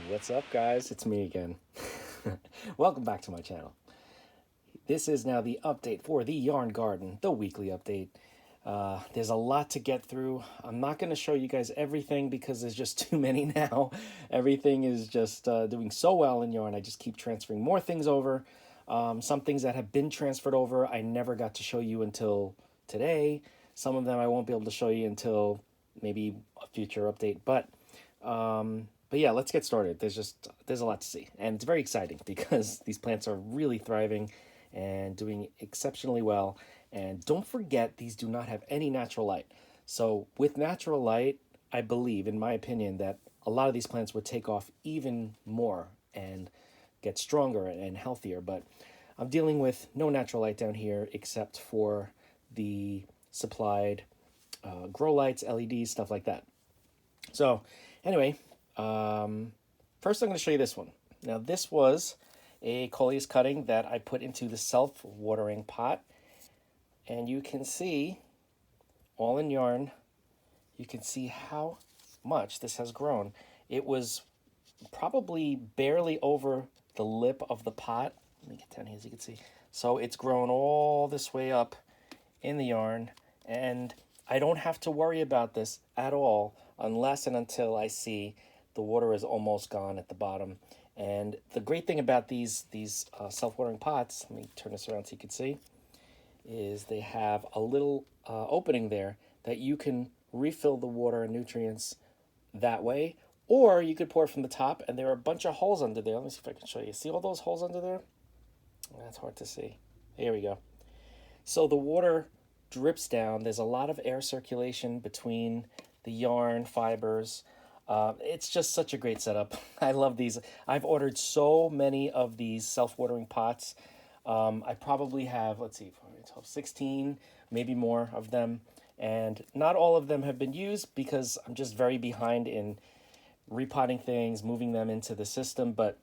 What's up, guys? It's me again. Welcome back to my channel. This is now the update for the Yarn Garden, the weekly update. There's a lot to get through. I'm not going to show you guys everything because there's just too many now. Everything is just doing so well in Yarn. I just keep transferring more things over. Some things that have been transferred over, I never got to show you until today. Some of them I won't be able to show you until maybe a future update. But yeah, let's get started. There's a lot to see, and it's very exciting because these plants are really thriving and doing exceptionally well. And don't forget, these do not have any natural light. So with natural light, I believe, in my opinion, that a lot of these plants would take off even more and get stronger and healthier. But I'm dealing with no natural light down here except for the supplied grow lights, LEDs, stuff like that. So anyway, first I'm going to show you this one. Now this was a Coleus cutting that I put into the self-watering pot. And you can see, all in yarn, you can see how much this has grown. It was probably barely over the lip of the pot. Let me get down here so you can see. So it's grown all this way up in the yarn. And I don't have to worry about this at all unless and until I see the water is almost gone at the bottom. And the great thing about these self-watering pots, let me turn this around so you can see, is they have a little opening there that you can refill the water and nutrients that way, or you could pour from the top, and there are a bunch of holes under there. Let me see if I can show you. See all those holes under there? That's hard to see. Here we go. So the water drips down. There's a lot of air circulation between the yarn fibers. It's just such a great setup. I love these. I've ordered so many of these self-watering pots. I probably have, let's see, 12, 16, maybe more of them. And not all of them have been used because I'm just very behind in repotting things, moving them into the system. But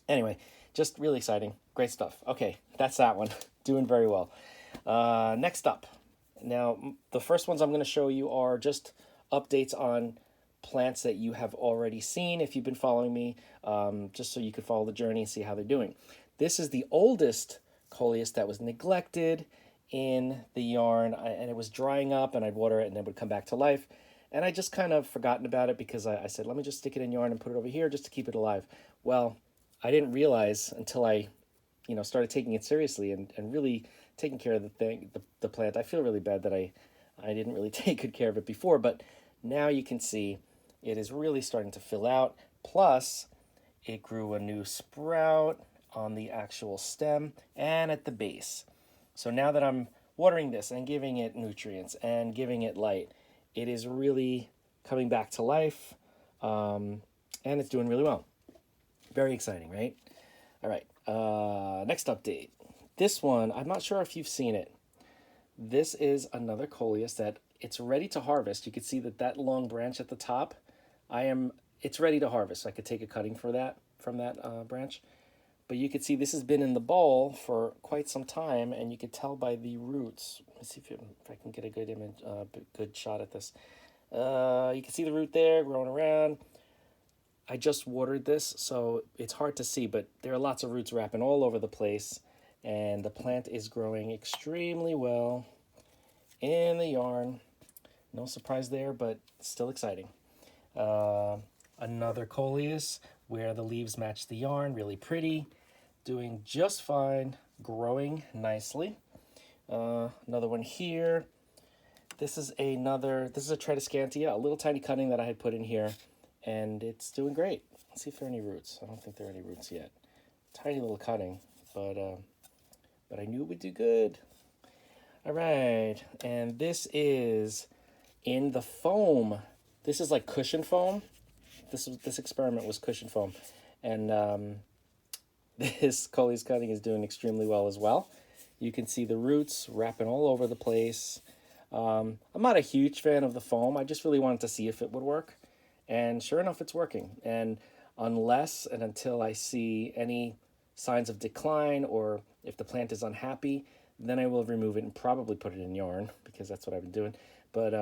anyway, just really exciting. Great stuff. Okay, that's that one. Doing very well. Next up. Now, the first ones I'm going to show you are just updates on plants that you have already seen if you've been following me, just so you could follow the journey and see how they're doing. This is the oldest Coleus that was neglected in the yarn, and it was drying up, and I'd water it and then it would come back to life. And I just kind of forgotten about it because I said, let me just stick it in yarn and put it over here just to keep it alive. Well, I didn't realize until I, started taking it seriously and really taking care of the plant. I feel really bad that I didn't really take good care of it before, but now you can see it is really starting to fill out. Plus, it grew a new sprout on the actual stem and at the base. So now that I'm watering this and giving it nutrients and giving it light, it is really coming back to life, and it's doing really well. Very exciting, right? All right, next update. This one, I'm not sure if you've seen it. This is another Coleus that it's ready to harvest. You can see that long branch at the top, it's ready to harvest. I could take a cutting for that from that branch. But you can see this has been in the bowl for quite some time, and you could tell by the roots. Let's see if I can get a good image, good shot at this. You can see the root there growing around. I just watered this, so it's hard to see, but there are lots of roots wrapping all over the place, and the plant is growing extremely well in the yarn. No surprise there, but still exciting. Another Coleus where the leaves match the yarn, really pretty, doing just fine, growing nicely. Another one here. This is a Tradiscantia, a little tiny cutting that I had put in here, and it's doing great. Let's see if there are any roots. I don't think there are any roots yet. Tiny little cutting, but I knew it would do good. All right, and this is in the foam. This is like cushion foam. This experiment was cushion foam, and this Coleus cutting is doing extremely well as well. You can see the roots wrapping all over the place. I'm not a huge fan of the foam. I just really wanted to see if it would work, and sure enough, it's working. And unless and until I see any signs of decline or if the plant is unhappy, then I will remove it and probably put it in yarn because that's what I've been doing. But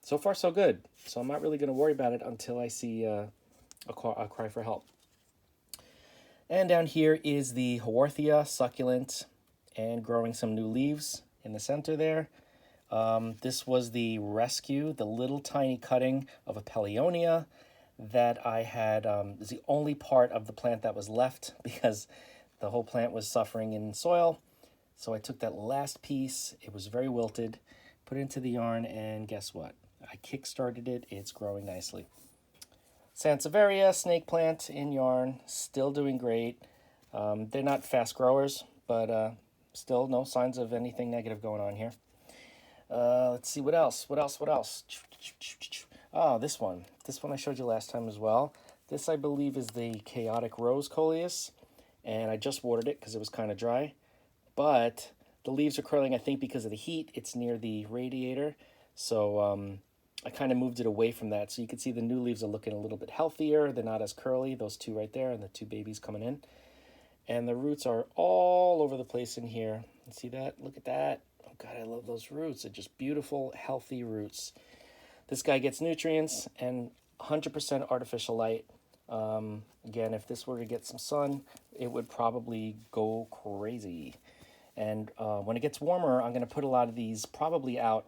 so far so good. So I'm not really going to worry about it until I see a cry for help. And down here is the Haworthia succulent and growing some new leaves in the center there. This was the rescue, the little tiny cutting of a Peperomia that I had. Is the only part of the plant that was left because the whole plant was suffering in soil. So I took that last piece. It was very wilted, put it into the yarn, and guess what? I kick-started it. It's growing nicely. Sansevieria snake plant in yarn, still doing great. They're not fast growers, but still no signs of anything negative going on here. Let's see, what else? Oh, this one. This one I showed you last time as well. This, I believe, is the Chaotic Rose Coleus, and I just watered it because it was kind of dry. But the leaves are curling, I think, because of the heat. It's near the radiator, so I kind of moved it away from that. So you can see the new leaves are looking a little bit healthier. They're not as curly, those two right there, and the two babies coming in. And the roots are all over the place in here. You see that? Look at that. Oh, God, I love those roots. They're just beautiful, healthy roots. This guy gets nutrients and 100% artificial light. Again, if this were to get some sun, it would probably go crazy. And when it gets warmer, I'm going to put a lot of these probably out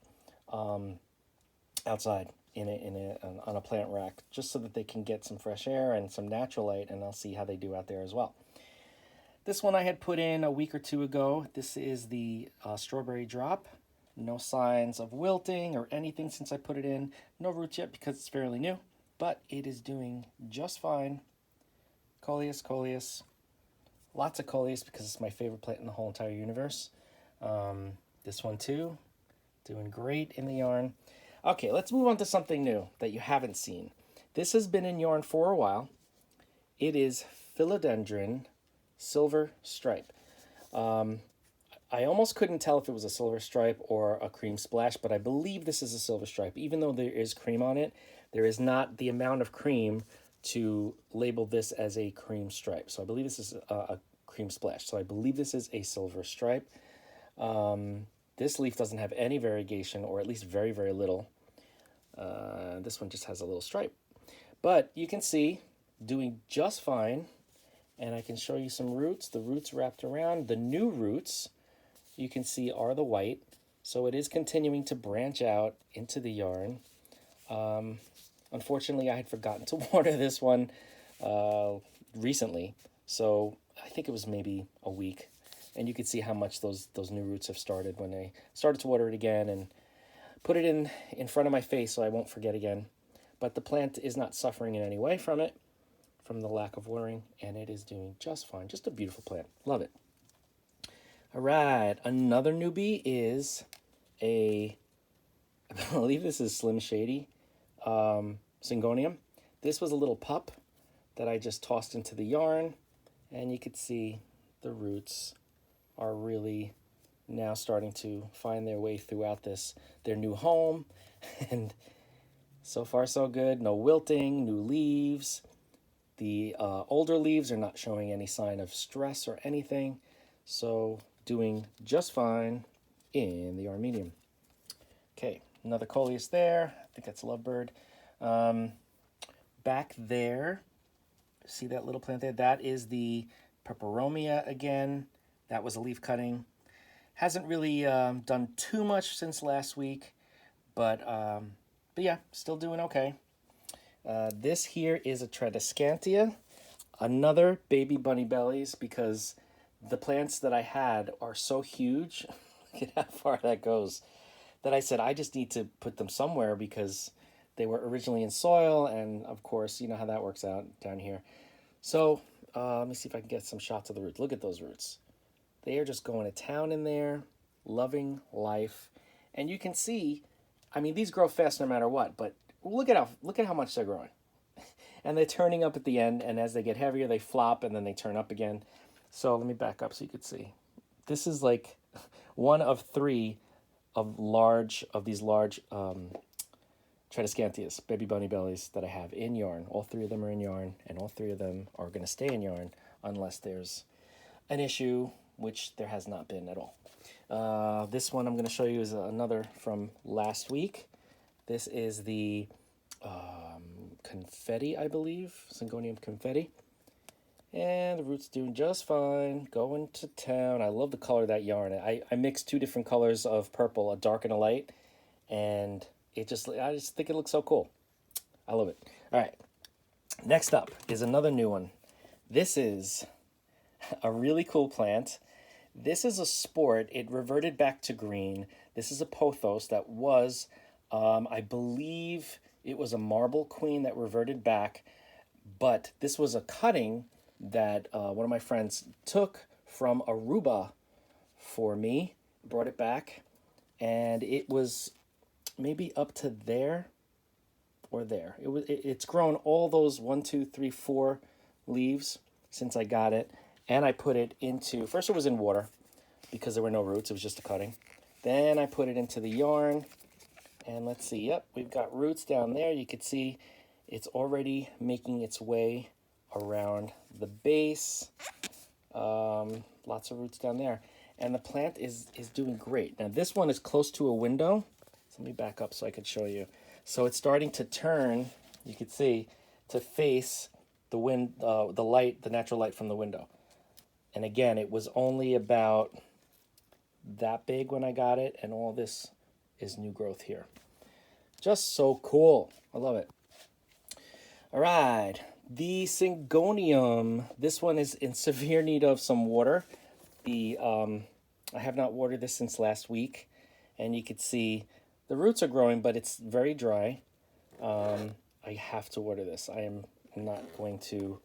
outside on a plant rack, just so that they can get some fresh air and some natural light, and I'll see how they do out there as well. This one I had put in a week or two ago. This is the strawberry drop. No signs of wilting or anything since I put it in. No roots yet because it's fairly new, but it is doing just fine. Coleus. Lots of Coleus because it's my favorite plant in the whole entire universe. This one too, doing great in the yarn. Okay, let's move on to something new that you haven't seen. This has been in yarn for a while. It is Philodendron Silver Stripe. I almost couldn't tell if it was a silver stripe or a cream splash, but I believe this is a silver stripe. Even though there is cream on it, there is not the amount of cream to label this as a cream stripe. So I believe this is a cream splash. So I believe this is a silver stripe. This leaf doesn't have any variegation, or at least very, very little. This one just has a little stripe. But you can see, doing just fine. And I can show you some roots. The roots wrapped around. The new roots, you can see, are the white. So it is continuing to branch out into the yarn. Unfortunately, I had forgotten to water this one recently. So I think it was maybe a week. And you can see how much those new roots have started when I started to water it again and put it in front of my face so I won't forget again. But the plant is not suffering in any way from it, from the lack of watering, and it is doing just fine. Just a beautiful plant. Love it. All right, another newbie is I believe this is Slim Shady, Syngonium. This was a little pup that I just tossed into the yarn, and you could see the roots are really now starting to find their way throughout their new home, and so far so good. No wilting, new leaves. The older leaves are not showing any sign of stress or anything, so doing just fine in the yarn medium. Okay, another Coleus there. I think that's a lovebird. Back there, see that little plant there? That is the Peperomia again. That was a leaf cutting. Hasn't really done too much since last week, but yeah, still doing okay. This here is a Tradiscantia, another baby bunny bellies, because the plants that I had are so huge, look at how far that goes, that I said I just need to put them somewhere because they were originally in soil, and of course, you know how that works out down here. So let me see if I can get some shots of the roots. Look at those roots. They are just going to town in there, loving life. And you can see, I mean, these grow fast no matter what, but look at how much they're growing. And they're turning up at the end, and as they get heavier, they flop, and then they turn up again. So let me back up so you can see. This is like one of three of these large Tradiscantias, baby bunny bellies, that I have in yarn. All three of them are in yarn, and all three of them are going to stay in yarn unless there's an issue, which there has not been at all. This one I'm going to show you is another from last week. This is the confetti, I believe. Syngonium confetti. And the root's doing just fine. Going to town. I love the color of that yarn. I mixed two different colors of purple, a dark and a light. And I just think it looks so cool. I love it. All right. Next up is another new one. This is a really cool plant. This is a sport. It reverted back to green. This is a pothos that was, I believe it was a marble queen that reverted back. But this was a cutting that one of my friends took from Aruba for me, brought it back, and it was maybe up to there or there. It's grown all those 1, 2, 3, 4 leaves since I got it, and I put it into, first it was in water because there were no roots, it was just a cutting. Then I put it into the yarn, and let's see, yep, we've got roots down there. You can see it's already making its way around the base. Lots of roots down there. And the plant is doing great. Now this one is close to a window. So let me back up so I can show you. So it's starting to turn, you can see, to face the light, the natural light from the window. And again, it was only about that big when I got it, and all this is new growth here. Just so cool. I love it. All right, the Syngonium. This one is in severe need of some water. I have not watered this since last week, and you can see the roots are growing, but it's very dry. I have to water this. I am not going to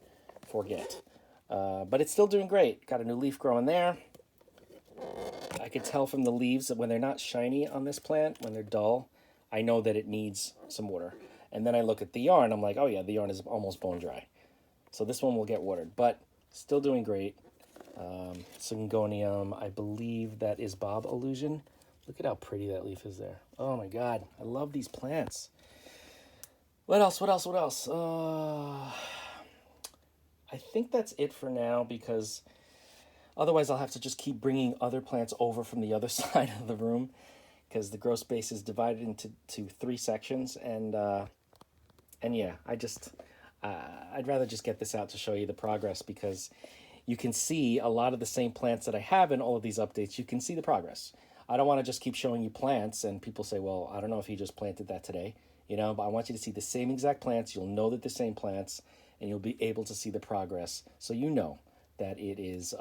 forget. But it's still doing great. Got a new leaf growing there. I could tell from the leaves that when they're not shiny on this plant, when they're dull, I know that it needs some water. And then I look at the yarn, I'm like, oh yeah, the yarn is almost bone dry. So this one will get watered, but still doing great. Syngonium, I believe that is Bob Illusion. Look at how pretty that leaf is there. Oh my God, I love these plants. What else? I think that's it for now, because otherwise I'll have to just keep bringing other plants over from the other side of the room, because the grow space is divided into 3 sections, and yeah, I'd rather just get this out to show you the progress, because you can see a lot of the same plants that I have in all of these updates. You can see the progress. I don't want to just keep showing you plants and people say, well, I don't know if he just planted that today, but I want you to see the same exact plants. You'll know that the same plants, and you'll be able to see the progress, so you know that it is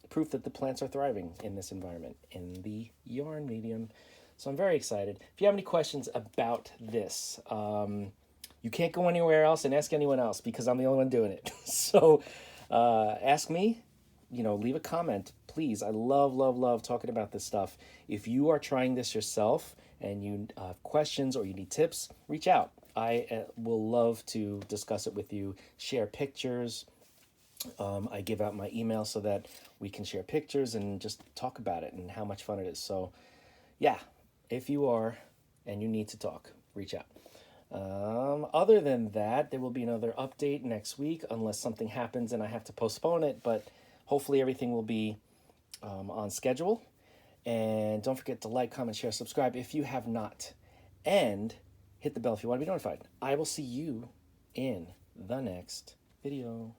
proof that the plants are thriving in this environment, in the yarn medium. So I'm very excited. If you have any questions about this, you can't go anywhere else and ask anyone else, because I'm the only one doing it. So ask me, leave a comment, please. I love talking about this stuff. If you are trying this yourself and you have questions or you need tips, reach out. I will love to discuss it with you, share pictures. I give out my email so that we can share pictures and just talk about it and how much fun it is. So yeah, if you are and you need to talk, reach out. Other than that, there will be another update next week, unless something happens and I have to postpone it, but hopefully everything will be on schedule. And don't forget to like, comment, share, subscribe if you have not, and hit the bell if you want to be notified. I will see you in the next video.